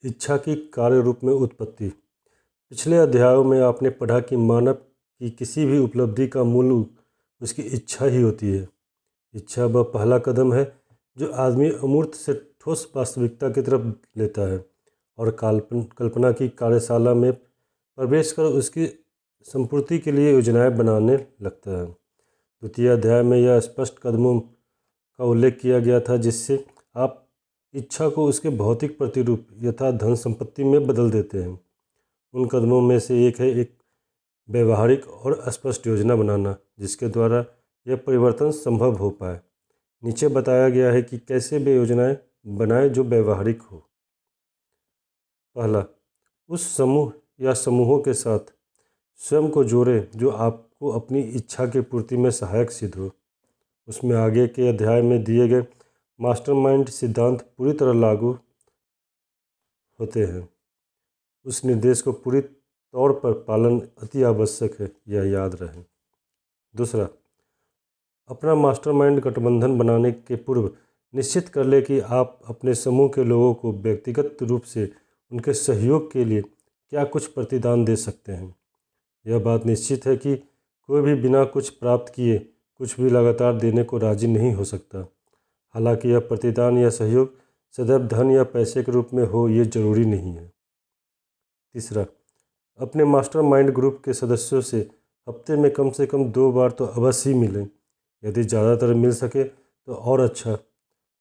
इच्छा की कार्य रूप में उत्पत्ति। पिछले अध्यायों में आपने पढ़ा कि मानव की किसी भी उपलब्धि का मूल उसकी इच्छा ही होती है। इच्छा वह पहला कदम है जो आदमी अमूर्त से ठोस वास्तविकता की तरफ लेता है और कल्पना की कार्यशाला में प्रवेश कर उसकी संपूर्ति के लिए योजनाएं बनाने लगता है। द्वितीय अध्याय में यह स्पष्ट कदमों का उल्लेख किया गया था जिससे आप इच्छा को उसके भौतिक प्रतिरूप यथा धन संपत्ति में बदल देते हैं। उन कदमों में से एक है एक व्यवहारिक और स्पष्ट योजना बनाना जिसके द्वारा यह परिवर्तन संभव हो पाए। नीचे बताया गया है कि कैसे वे योजनाएं बनाएं जो व्यवहारिक हो। पहला, उस समूह या समूहों के साथ स्वयं को जोड़ें जो आपको अपनी इच्छा की पूर्ति में सहायक सिद्ध हो। उसमें आगे के अध्याय में दिए गए मास्टरमाइंड सिद्धांत पूरी तरह लागू होते हैं। उस निर्देश को पूरी तौर पर पालन अति आवश्यक है, यह याद रहे। दूसरा, अपना मास्टरमाइंड गठबंधन बनाने के पूर्व निश्चित कर ले कि आप अपने समूह के लोगों को व्यक्तिगत रूप से उनके सहयोग के लिए क्या कुछ प्रतिदान दे सकते हैं। यह बात निश्चित है कि कोई भी बिना कुछ प्राप्त किए कुछ भी लगातार देने को राजी नहीं हो सकता। हालांकि यह प्रतिदान या सहयोग सदैव धन या पैसे के रूप में हो ये जरूरी नहीं है। तीसरा, अपने मास्टरमाइंड ग्रुप के सदस्यों से हफ्ते में कम से कम 2 बार तो अवश्य ही मिलें। यदि ज़्यादातर मिल सके तो और अच्छा।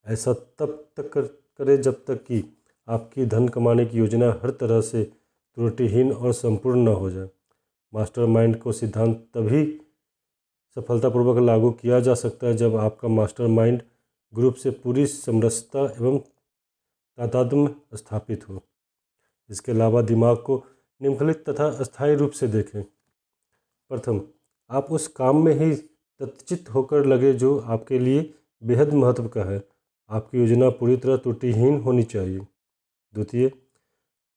ऐसा तब तक करें जब तक कि आपकी धन कमाने की योजना हर तरह से त्रुटिहीन और संपूर्ण न हो जाए। मास्टरमाइंड को सिद्धांत तभी सफलतापूर्वक लागू किया जा सकता है जब आपका मास्टरमाइंड ग्रुप से पूरी समरसता एवं तादात्म्य स्थापित हो। इसके अलावा दिमाग को निम्नलिखित तथा अस्थायी रूप से देखें। प्रथम, आप उस काम में ही तत्चित होकर लगे जो आपके लिए बेहद महत्व का है। आपकी योजना पूरी तरह त्रुटिहीन होनी चाहिए। द्वितीय,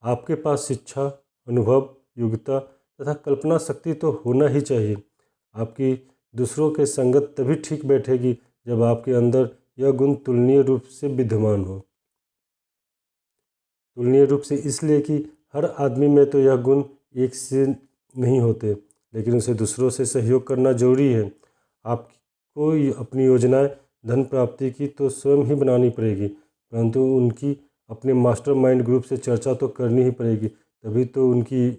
आपके पास शिक्षा, अनुभव, योग्यता तथा कल्पना शक्ति तो होना ही चाहिए। आपकी दूसरों के संगत तभी ठीक बैठेगी जब आपके अंदर यह गुण तुलनीय रूप से विद्यमान हो। तुलनीय रूप से इसलिए कि हर आदमी में तो यह गुण एक से नहीं होते, लेकिन उसे दूसरों से सहयोग करना जरूरी है। आपको अपनी योजनाएं धन प्राप्ति की तो स्वयं ही बनानी पड़ेगी, परंतु उनकी अपने मास्टरमाइंड ग्रुप से चर्चा तो करनी ही पड़ेगी, तभी तो उनकी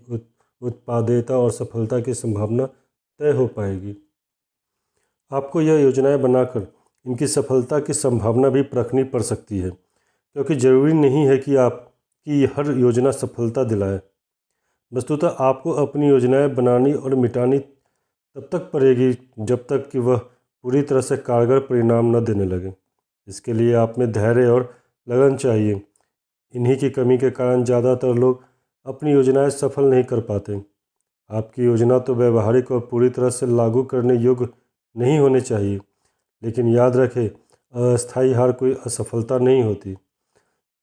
उत्पादकता और सफलता की संभावना तय हो पाएगी। आपको यह योजनाएं बनाकर इनकी सफलता की संभावना भी परखनी पड़ सकती है, क्योंकि जरूरी नहीं है कि आपकी हर योजना सफलता दिलाए। वस्तुतः आपको अपनी योजनाएं बनानी और मिटानी तब तक पड़ेगी जब तक कि वह पूरी तरह से कारगर परिणाम न देने लगे। इसके लिए आप में धैर्य और लगन चाहिए। इन्हीं की कमी के कारण ज़्यादातर लोग अपनी योजनाएं सफल नहीं कर पाते। आपकी योजना तो व्यवहारिक और पूरी तरह से लागू करने योग्य नहीं होने चाहिए, लेकिन याद रखें, अस्थायी हार कोई असफलता नहीं होती।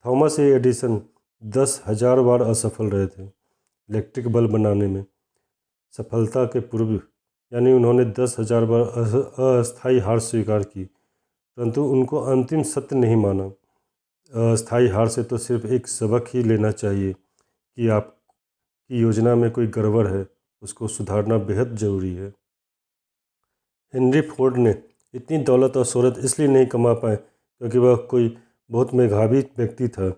थॉमस एडिसन 10,000 बार असफल रहे थे इलेक्ट्रिक बल्ब बनाने में। सफलता के पूर्व यानी उन्होंने 10,000 बार अस्थायी हार स्वीकार की, परंतु उनको अंतिम सत्य नहीं माना। अस्थायी हार से तो सिर्फ एक सबक ही लेना चाहिए कि आपकी योजना में कोई गड़बड़ है, उसको सुधारना बेहद ज़रूरी है। हेनरी फोर्ड ने इतनी दौलत और शोहरत इसलिए नहीं कमा पाए क्योंकि वह कोई बहुत मेधावी व्यक्ति था,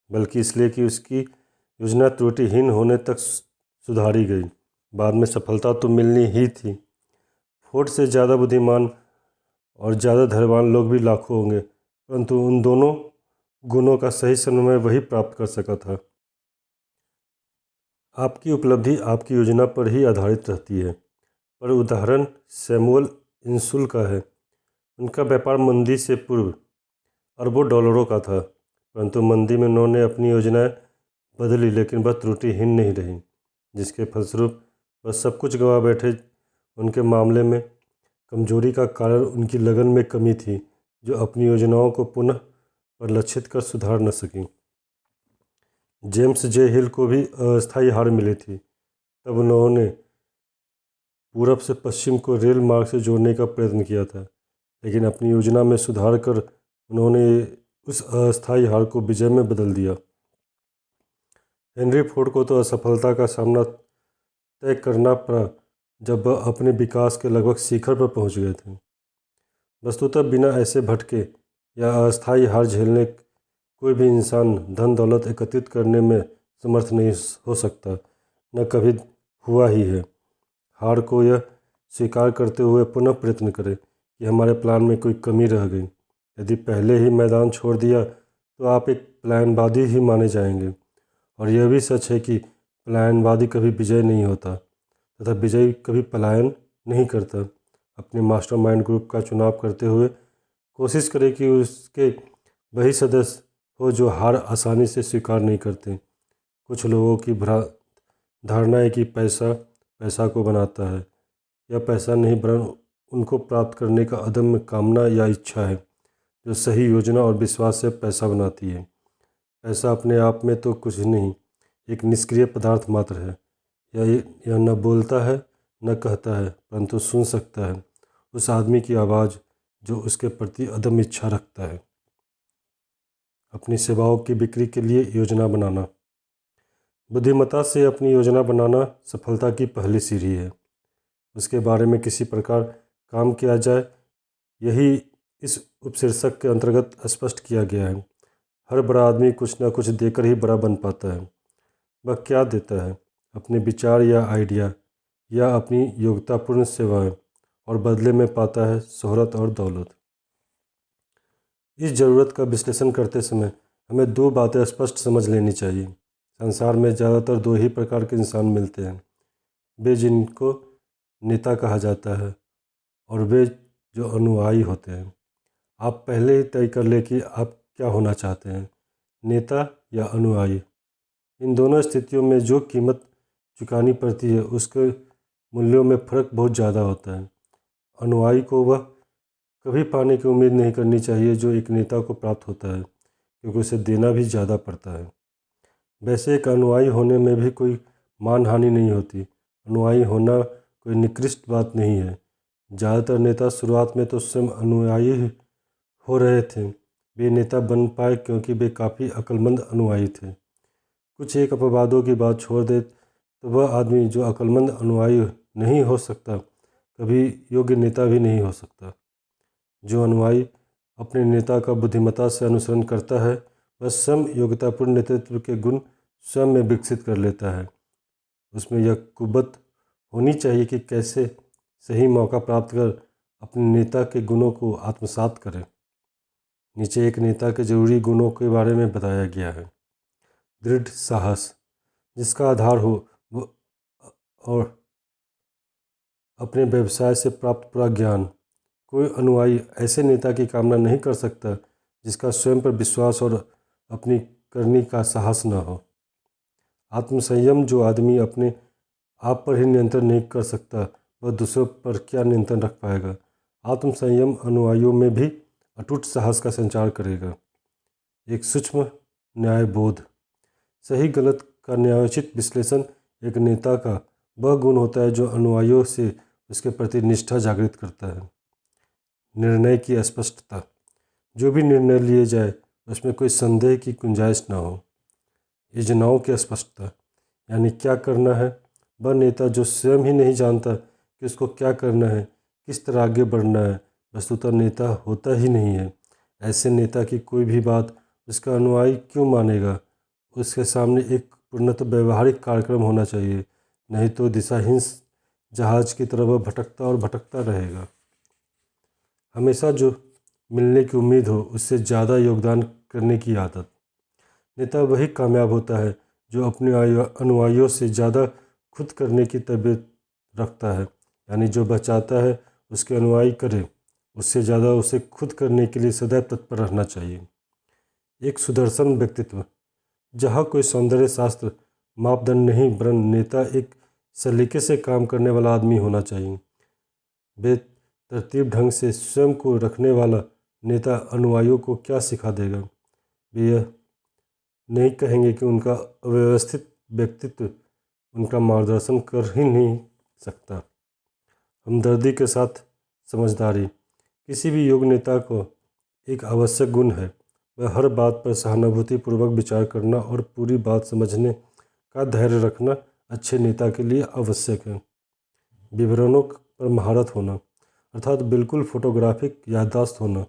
बल्कि इसलिए कि उसकी योजना त्रुटिहीन होने तक सुधारी गई। बाद में सफलता तो मिलनी ही थी। फोर्ड से ज़्यादा बुद्धिमान और ज़्यादा धैर्यवान लोग भी लाखों होंगे, परंतु उन दोनों गुणों का सही समन्वय वही प्राप्त कर सका था। आपकी उपलब्धि आपकी योजना पर ही आधारित रहती है। पर उदाहरण सैमुअल इंसुल का है। उनका व्यापार मंदी से पूर्व अरबों डॉलरों का था, परंतु मंदी में उन्होंने अपनी योजनाएं बदली, लेकिन वह त्रुटिहीन नहीं रही, जिसके फलस्वरूप वह सब कुछ गंवा बैठे। उनके मामले में कमजोरी का कारण उनकी लगन में कमी थी, जो अपनी योजनाओं को पुनः परिलक्षित कर सुधार न सकी। जेम्स जे हिल को भी अस्थायी हार मिली थी। तब उन्होंने पूरब से पश्चिम को रेल मार्ग से जोड़ने का प्रयत्न किया था, लेकिन अपनी योजना में सुधार कर उन्होंने उस अस्थायी हार को विजय में बदल दिया। हेनरी फोर्ड को तो असफलता का सामना तय करना पड़ा जब वह अपने विकास के लगभग शिखर पर पहुंच गए थे। वस्तुतः बिना ऐसे भटके या अस्थायी हार झेलने कोई भी इंसान धन दौलत एकत्रित करने में समर्थ नहीं हो सकता, न कभी हुआ ही है। हार को यह स्वीकार करते हुए पुनः प्रयत्न करें कि हमारे प्लान में कोई कमी रह गई। यदि पहले ही मैदान छोड़ दिया तो आप एक प्लानवादी ही माने जाएंगे। और यह भी सच है कि प्लानवादी कभी विजय नहीं होता तथा विजयी कभी पलायन नहीं करता। अपने मास्टरमाइंड ग्रुप का चुनाव करते हुए कोशिश करें कि उसके वही सदस्य हो जो हार आसानी से स्वीकार नहीं करते। कुछ लोगों की धारणा है कि पैसा पैसा को बनाता है। यह पैसा नहीं वरन उनको प्राप्त करने का अदम्य कामना या इच्छा है जो सही योजना और विश्वास से पैसा बनाती है। पैसा अपने आप में तो कुछ नहीं, एक निष्क्रिय पदार्थ मात्र है। यह न बोलता है न कहता है, परंतु सुन सकता है उस आदमी की आवाज़ जो उसके प्रति अदम्य इच्छा रखता है। अपनी सेवाओं की बिक्री के लिए योजना बनाना। बुद्धिमत्ता से अपनी योजना बनाना सफलता की पहली सीढ़ी है। उसके बारे में किसी प्रकार काम किया जाए, यही इस उपशीर्षक के अंतर्गत स्पष्ट किया गया है। हर बड़ा आदमी कुछ न कुछ देकर ही बड़ा बन पाता है। वह क्या देता है? अपने विचार या आइडिया या अपनी योग्यतापूर्ण सेवाएं, और बदले में पाता है शोहरत और दौलत। इस ज़रूरत का विश्लेषण करते समय हमें दो बातें स्पष्ट समझ लेनी चाहिए। संसार में ज़्यादातर दो ही प्रकार के इंसान मिलते हैं, वे जिनको नेता कहा जाता है और वे जो अनुयायी होते हैं। आप पहले ही तय कर लें कि आप क्या होना चाहते हैं, नेता या अनुयायी। इन दोनों स्थितियों में जो कीमत चुकानी पड़ती है उसके मूल्यों में फ़र्क बहुत ज़्यादा होता है। अनुयायी को वह कभी पाने की उम्मीद नहीं करनी चाहिए जो एक नेता को प्राप्त होता है, क्योंकि उसे देना भी ज़्यादा पड़ता है। वैसे एक अनुयायी होने में भी कोई मानहानि नहीं होती। अनुयायी होना कोई निकृष्ट बात नहीं है। ज़्यादातर नेता शुरुआत में तो स्वयं अनुयायी हो रहे थे। वे नेता बन पाए क्योंकि वे काफ़ी अक्लमंद अनुयायी थे। कुछ एक अपवादों की बात छोड़ दे तो वह आदमी जो अक्लमंद अनुयायी नहीं हो सकता, कभी योग्य नेता भी नहीं हो सकता। जो अनुयायी अपने नेता का बुद्धिमत्ता से अनुसरण करता है, वह स्वयं योग्यतापूर्ण नेतृत्व के गुण स्वयं में विकसित कर लेता है। उसमें यह कुव्वत होनी चाहिए कि कैसे सही मौका प्राप्त कर अपने नेता के गुणों को आत्मसात करें। नीचे एक नेता के जरूरी गुणों के बारे में बताया गया है। दृढ़ साहस, जिसका आधार हो वो, और अपने व्यवसाय से प्राप्त पूरा ज्ञान। कोई अनुयायी ऐसे नेता की कामना नहीं कर सकता जिसका स्वयं पर विश्वास और अपनी करनी का साहस न हो। आत्मसंयम, जो आदमी अपने आप पर ही नियंत्रण नहीं कर सकता, वह दूसरों पर क्या नियंत्रण रख पाएगा। आत्मसंयम अनुयायियों में भी अटूट साहस का संचार करेगा। एक सूक्ष्म न्यायबोध, सही गलत का न्यायोचित विश्लेषण एक नेता का वह गुण होता है जो अनुयायियों से उसके प्रति निष्ठा जागृत करता है। निर्णय की स्पष्टता, जो भी निर्णय लिए जाए उसमें कोई संदेह की गुंजाइश न हो। योजनाओं की स्पष्टता, यानी क्या करना है। वह नेता जो स्वयं ही नहीं जानता कि उसको क्या करना है, किस तरह आगे बढ़ना है, वस्तुतः नेता होता ही नहीं है। ऐसे नेता की कोई भी बात उसका अनुयायी क्यों मानेगा। उसके सामने एक पूर्णतः व्यवहारिक कार्यक्रम होना चाहिए, नहीं तो दिशाहीन जहाज की तरह वह भटकता और भटकता रहेगा। हमेशा जो मिलने की उम्मीद हो उससे ज़्यादा योगदान करने की आदत। नेता वही कामयाब होता है जो अपने अनुयायियों से ज़्यादा खुद करने की तबीयत रखता है, यानी जो वह चाहता है उसके अनुयायी करे, उससे ज़्यादा उसे खुद करने के लिए सदैव तत्पर रहना चाहिए। एक सुदर्शन व्यक्तित्व, जहाँ कोई सौंदर्य शास्त्र मापदंड नहीं वरन नेता एक सलीके से काम करने वाला आदमी होना चाहिए। बेतरतीब ढंग से स्वयं को रखने वाला नेता अनुयायियों को क्या सिखा देगा। वे यह नहीं कहेंगे कि उनका अव्यवस्थित व्यक्तित्व उनका मार्गदर्शन कर ही नहीं सकता। हमदर्दी के साथ समझदारी, किसी भी योग्य नेता को एक आवश्यक गुण है। वह हर बात पर सहानुभूतिपूर्वक विचार करना और पूरी बात समझने का धैर्य रखना अच्छे नेता के लिए आवश्यक है। विवरणों पर महारत होना अर्थात बिल्कुल फोटोग्राफिक याददाश्त होना।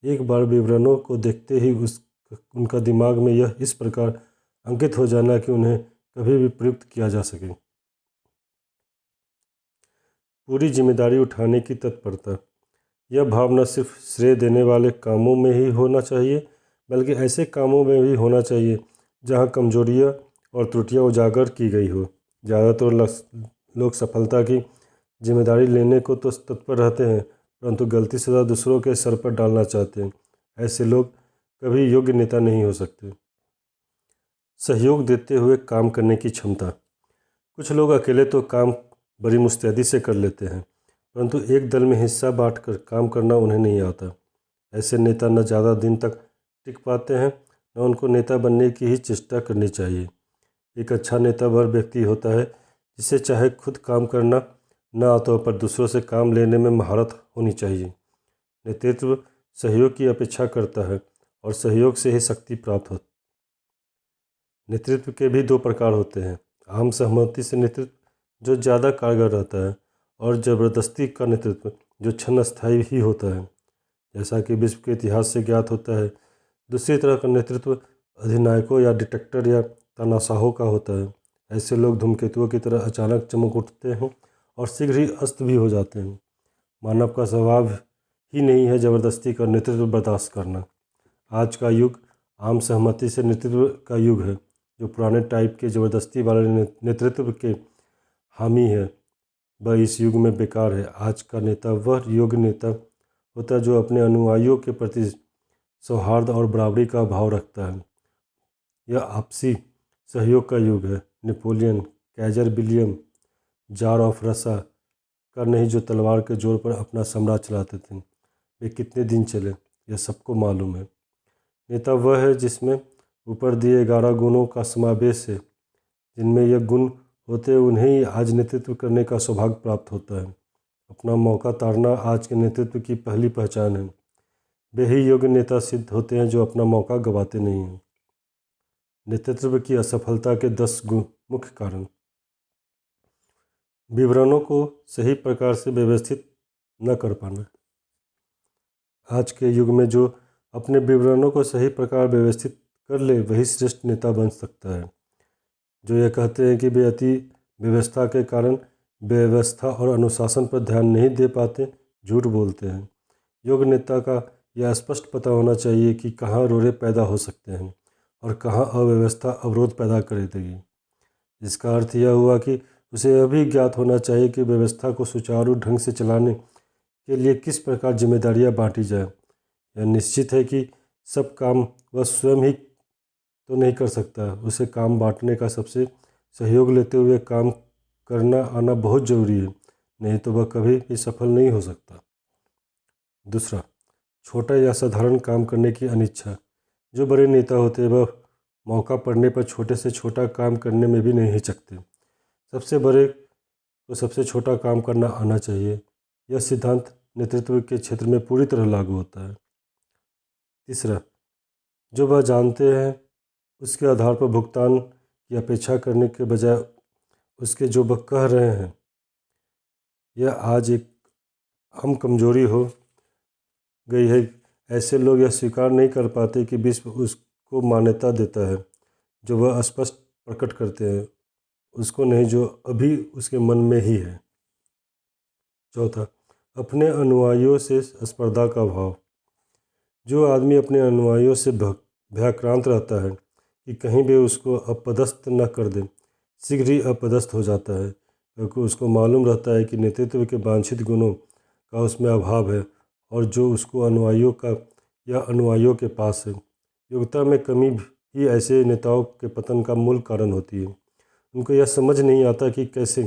एक बार विवरणों को देखते ही उनका दिमाग में यह इस प्रकार अंकित हो जाना कि उन्हें कभी भी प्रयुक्त किया जा सके। पूरी जिम्मेदारी उठाने की तत्परता। यह भावना सिर्फ श्रेय देने वाले कामों में ही होना चाहिए, बल्कि ऐसे कामों में भी होना चाहिए जहां कमजोरियां और त्रुटियां उजागर की गई हो। ज़्यादातर लोग सफलता की जिम्मेदारी लेने को तो तत्पर रहते हैं, परंतु गलती सजा दूसरों के सर पर डालना चाहते हैं। ऐसे लोग कभी योग्य नेता नहीं हो सकते। सहयोग देते हुए काम करने की क्षमता। कुछ लोग अकेले तो काम बड़ी मुस्तैदी से कर लेते हैं, परंतु एक दल में हिस्सा बांटकर काम करना उन्हें नहीं आता। ऐसे नेता न ज़्यादा दिन तक टिक पाते हैं, न उनको नेता बनने की ही चेष्टा करनी चाहिए। एक अच्छा नेता वह व्यक्ति होता है जिसे चाहे खुद काम करना न आता हो, पर दूसरों से काम लेने में महारत होनी चाहिए। नेतृत्व सहयोग की अपेक्षा करता है और सहयोग से ही शक्ति प्राप्त होती है। नेतृत्व के भी दो प्रकार होते हैं। आम सहमति से नेतृत्व जो ज़्यादा कारगर रहता है, और ज़बरदस्ती का नेतृत्व जो क्षणस्थायी ही होता है, जैसा कि विश्व के इतिहास से ज्ञात होता है। दूसरी तरह का नेतृत्व अधिनायकों या डिक्टेटर या तानाशाहों का होता है। ऐसे लोग धूमकेतुओं की तरह अचानक चमक उठते हैं और शीघ्र ही अस्त भी हो जाते हैं। मानव का स्वभाव ही नहीं है ज़बरदस्ती का नेतृत्व बर्दाश्त करना। आज का युग आम सहमति से नेतृत्व का युग है। जो पुराने टाइप के ज़बरदस्ती वाले नेतृत्व के हामी है, वह इस युग में बेकार है। आज का नेता वह योग्य नेता होता है जो अपने अनुयायियों के प्रति सौहार्द और बराबरी का भाव रखता है। यह आपसी सहयोग का युग है। Napoleon, Kaiser William, jar of रसा का नहीं जो तलवार के जोर पर अपना साम्राज्य चलाते थे, वे कितने दिन चले यह सबको मालूम है। नेता वह है जिसमें ऊपर दिए 11 गुणों का समावेश है। जिनमें यह गुण होते उन्हें ही आज नेतृत्व करने का सौभाग्य प्राप्त होता है। अपना मौका ताड़ना आज के नेतृत्व की पहली पहचान है। वे ही योग्य नेता सिद्ध होते हैं जो अपना मौका गंवाते नहीं हैं। नेतृत्व की असफलता के 10 मुख्य कारण। विवरणों को सही प्रकार से व्यवस्थित न कर पाना। आज के युग में जो अपने विवरणों को सही प्रकार व्यवस्थित कर ले वही श्रेष्ठ नेता बन सकता है। जो यह कहते हैं कि वे अति व्यवस्था के कारण व्यवस्था और अनुशासन पर ध्यान नहीं दे पाते, झूठ बोलते हैं। योग्य नेता का यह स्पष्ट पता होना चाहिए कि कहाँ रोड़े पैदा हो सकते हैं और कहाँ अव्यवस्था अवरोध पैदा कर देगी। इसका अर्थ यह हुआ कि उसे यह भी ज्ञात होना चाहिए कि व्यवस्था को सुचारू ढंग से चलाने के लिए किस प्रकार जिम्मेदारियां बांटी जाए। यह निश्चित है कि सब काम वह स्वयं ही तो नहीं कर सकता, उसे काम बांटने का सबसे सहयोग लेते हुए काम करना आना बहुत जरूरी है, नहीं तो वह कभी भी सफल नहीं हो सकता। दूसरा, छोटा या साधारण काम करने की अनिच्छा। जो बड़े नेता होते हैं वह मौका पड़ने पर छोटे से छोटा काम करने में भी नहीं हिचकते। सबसे बड़े को सबसे छोटा काम करना आना चाहिए। यह सिद्धांत नेतृत्व के क्षेत्र में पूरी तरह लागू होता है। तीसरा, जो वह जानते हैं उसके आधार पर भुगतान की अपेक्षा करने के बजाय उसके जो वह कह रहे हैं, यह आज एक आम कमजोरी हो गई है। ऐसे लोग यह स्वीकार नहीं कर पाते कि विश्व उसको मान्यता देता है जो वह स्पष्ट प्रकट करते हैं, उसको नहीं जो अभी उसके मन में ही है। चौथा, अपने अनुयायियों से स्पर्धा का भाव। जो आदमी अपने अनुयायियों से भयाक्रांत रहता है कि कहीं भी उसको अपदस्थ न कर दे, शीघ्र ही अपदस्थ हो जाता है, क्योंकि उसको मालूम रहता है कि नेतृत्व के वांछित गुणों का उसमें अभाव है और जो उसको अनुयायियों का या अनुयायियों के पास है। योग्यता में कमी ही ऐसे नेताओं के पतन का मूल कारण होती है। उनको यह समझ नहीं आता कि कैसे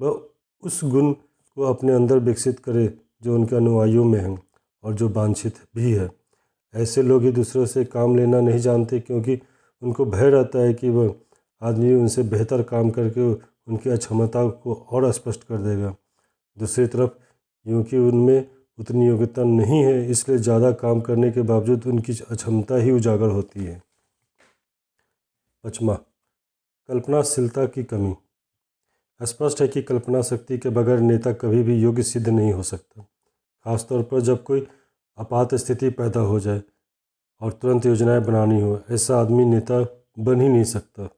वह उस गुण को अपने अंदर विकसित करे जो उनके अनुयायियों में है और जो वांछित भी है। ऐसे लोग ही दूसरों से काम लेना नहीं जानते, क्योंकि उनको भय रहता है कि वह आदमी उनसे बेहतर काम करके उनकी अक्षमता को और स्पष्ट कर देगा। दूसरी तरफ क्योंकि उनमें उतनी योग्यता नहीं है, इसलिए ज़्यादा काम करने के बावजूद उनकी अक्षमता ही उजागर होती है। 5वां, कल्पनाशीलता की कमी। स्पष्ट है कि कल्पना शक्ति के बगैर नेता कभी भी योग्य सिद्ध नहीं हो सकता, खासतौर पर जब कोई आपात स्थिति पैदा हो जाए और तुरंत योजनाएं बनानी हो। ऐसा आदमी नेता बन ही नहीं सकता।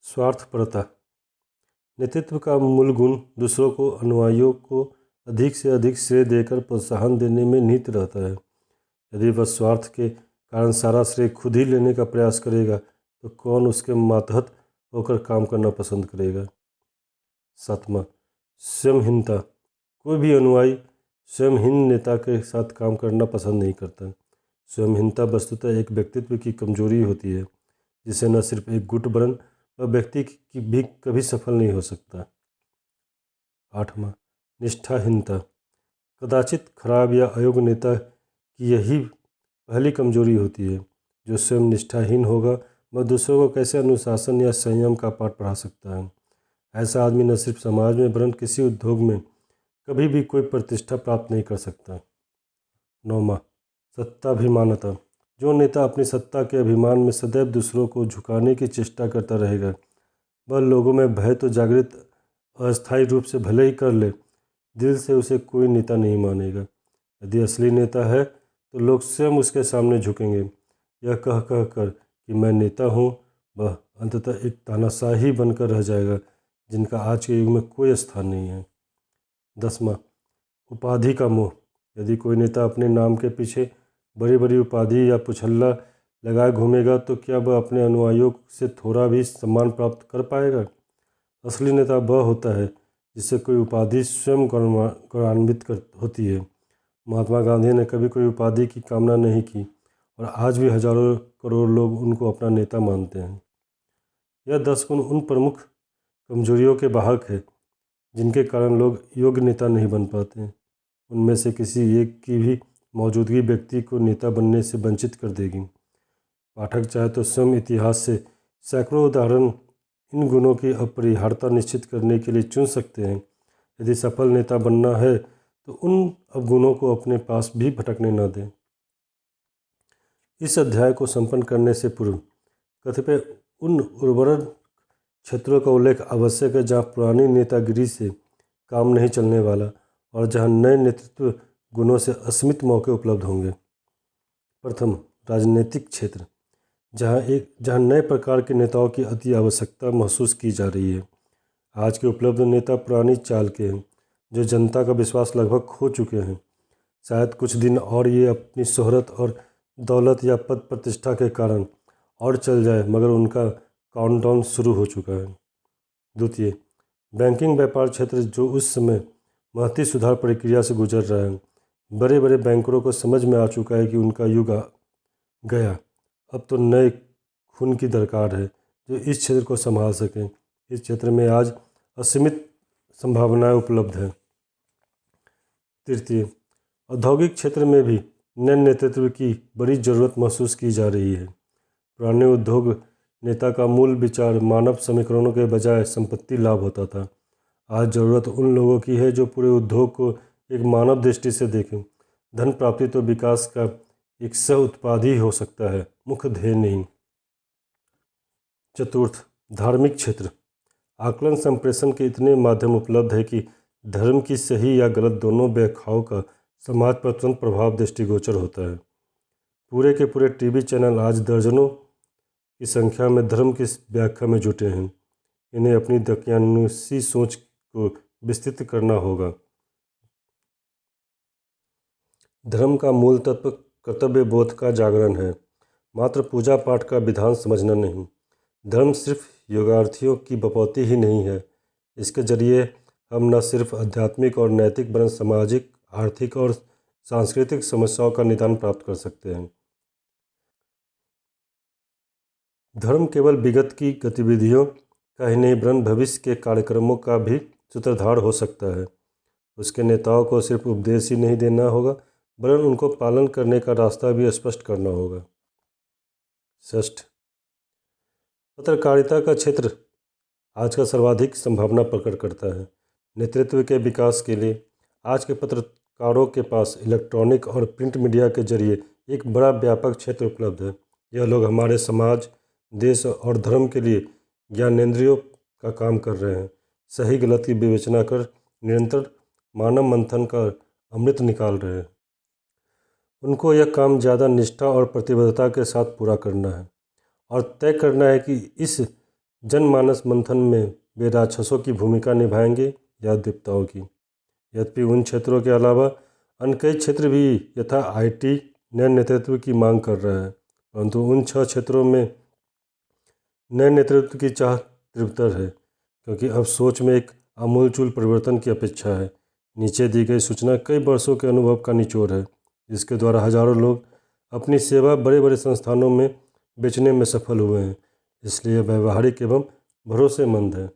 स्वार्थपरता। नेतृत्व का मूल गुण दूसरों को, अनुयायियों को अधिक से अधिक श्रेय देकर प्रोत्साहन देने में निहित रहता है। यदि वह स्वार्थ के कारण सारा श्रेय खुद ही लेने का प्रयास करेगा तो कौन उसके मातहत होकर काम करना पसंद करेगा। 7वां, स्वयंहीनता। कोई भी अनुयायी स्वयंहीन नेता के साथ काम करना पसंद नहीं करता। स्वयंहीनता वस्तुतः एक व्यक्तित्व की कमजोरी होती है जिसे न सिर्फ एक गुट वरन वह व्यक्ति की भी कभी सफल नहीं हो सकता। 8वां, निष्ठाहीनता। कदाचित खराब या अयोग्य नेता की यही पहली कमजोरी होती है। जो स्वयं निष्ठाहीन होगा वह दूसरों को कैसे अनुशासन या संयम का पाठ पढ़ा सकता है। ऐसा आदमी न सिर्फ समाज में वरन किसी उद्योग में कभी भी कोई प्रतिष्ठा प्राप्त नहीं कर सकता। 9वां, सत्ताभिमानता। जो नेता अपनी सत्ता के अभिमान में सदैव दूसरों को झुकाने की चेष्टा करता रहेगा वह लोगों में भय तो जागृत अस्थायी रूप से भले ही कर ले, दिल से उसे कोई नेता नहीं मानेगा। यदि असली नेता है तो लोग स्वयं उसके सामने झुकेंगे। यह कह कह कर कि मैं नेता हूँ वह अंततः एक तानाशाही बनकर रह जाएगा जिनका आज के युग में कोई स्थान नहीं है। 10वां, उपाधि का मोह। यदि कोई नेता अपने नाम के पीछे बड़ी बड़ी उपाधि या पुछल्ला लगाए घूमेगा तो क्या वह अपने अनुयायियों से थोड़ा भी सम्मान प्राप्त कर पाएगा। असली नेता वह होता है जिससे कोई उपाधि स्वयं गौरवान्वित होती है। महात्मा गांधी ने कभी कोई उपाधि की कामना नहीं की और आज भी हजारों करोड़ लोग उनको अपना नेता मानते हैं। यह 10 गुण उन प्रमुख कमजोरियों के वाहक है जिनके कारण लोग योग्य नेता नहीं बन पाते। उनमें से किसी एक की भी मौजूदगी व्यक्ति को नेता बनने से वंचित कर देगी। पाठक चाहे तो स्वयं इतिहास से सैकड़ों उदाहरण इन गुणों की अपरिहार्यता निश्चित करने के लिए चुन सकते हैं। यदि सफल नेता बनना है तो उन अवगुणों को अपने पास भी भटकने न दें। इस अध्याय को संपन्न करने से पूर्व कतिपय उन उर्वरक क्षेत्रों का उल्लेख आवश्यक है जहाँ पुरानी नेतागिरी से काम नहीं चलने वाला और जहाँ नए नेतृत्व गुणों से असीमित मौके उपलब्ध होंगे। प्रथम, राजनीतिक क्षेत्र, जहाँ नए प्रकार के नेताओं की अति आवश्यकता महसूस की जा रही है। आज के उपलब्ध नेता पुरानी चाल के हैं जो जनता का विश्वास लगभग खो चुके हैं। शायद कुछ दिन और ये अपनी शोहरत और दौलत या पद प्रतिष्ठा के कारण और चल जाए, मगर उनका काउंटडाउन शुरू हो चुका है। द्वितीय, बैंकिंग व्यापार क्षेत्र जो उस समय महती सुधार प्रक्रिया से गुजर रहा है। बड़े बड़े बैंकरों को समझ में आ चुका है कि उनका युग आ गया, अब तो नए खून की दरकार है जो इस क्षेत्र को संभाल सकें। इस क्षेत्र में आज असीमित संभावनाएं उपलब्ध हैं। तृतीय, औद्योगिक क्षेत्र में भी नए नेतृत्व की बड़ी ज़रूरत महसूस की जा रही है। पुराने उद्योग नेता का मूल विचार मानव समीकरणों के बजाय संपत्ति लाभ होता था। आज ज़रूरत उन लोगों की है जो पूरे उद्योग को एक मानव दृष्टि से देखें। धन प्राप्ति तो विकास का एक सह उत्पाद ही हो सकता है, मुख्य ध्येय नहीं। चतुर्थ, धार्मिक क्षेत्र। आकलन संप्रेषण के इतने माध्यम उपलब्ध है कि धर्म की सही या गलत दोनों व्याख्याओं का समाज पर तुरंत प्रभाव दृष्टिगोचर होता है। पूरे के पूरे टीवी चैनल आज दर्जनों की संख्या में धर्म की व्याख्या में जुटे हैं। इन्हें अपनी दकियानुसी सोच को विस्तृत करना होगा। धर्म का मूल तत्व कर्तव्य बोध का जागरण है, मात्र पूजा पाठ का विधान समझना नहीं। धर्म सिर्फ योगार्थियों की बपौती ही नहीं है। इसके जरिए हम न सिर्फ आध्यात्मिक और नैतिक वरन सामाजिक, आर्थिक और सांस्कृतिक समस्याओं का निदान प्राप्त कर सकते हैं। धर्म केवल विगत की गतिविधियों का ही नहीं वरन भविष्य के कार्यक्रमों का भी सूत्रधार हो सकता है। उसके नेताओं को सिर्फ उपदेश ही नहीं देना होगा वरन उनको पालन करने का रास्ता भी स्पष्ट करना होगा। षष्ठ, पत्रकारिता का क्षेत्र आज का सर्वाधिक संभावना प्रकट करता है। नेतृत्व के विकास के लिए आज के पत्रकारों के पास इलेक्ट्रॉनिक और प्रिंट मीडिया के जरिए एक बड़ा व्यापक क्षेत्र उपलब्ध है। यह लोग हमारे समाज, देश और धर्म के लिए ज्ञानेंद्रियों का काम कर रहे हैं। सही गलत की विवेचना कर निरंतर मानव मंथन का अमृत निकाल रहे हैं। उनको यह काम ज़्यादा निष्ठा और प्रतिबद्धता के साथ पूरा करना है और तय करना है कि इस जनमानस मंथन में वे राक्षसों की भूमिका निभाएंगे या देवताओं की। यद्यपि उन क्षेत्रों के अलावा अन्य कई क्षेत्र भी यथा IT नए नेतृत्व की मांग कर रहे हैं, परंतु उन 6 क्षेत्रों में नए नेतृत्व की चाह तीव्रतर है, क्योंकि अब सोच में एक आमूलचूल परिवर्तन की अपेक्षा है। नीचे दी गई सूचना कई वर्षों के अनुभव का निचोड़ है, जिसके द्वारा हजारों लोग अपनी सेवा बड़े बड़े संस्थानों में बेचने में सफल हुए हैं, इसलिए व्यवहारिक एवं भरोसेमंद है।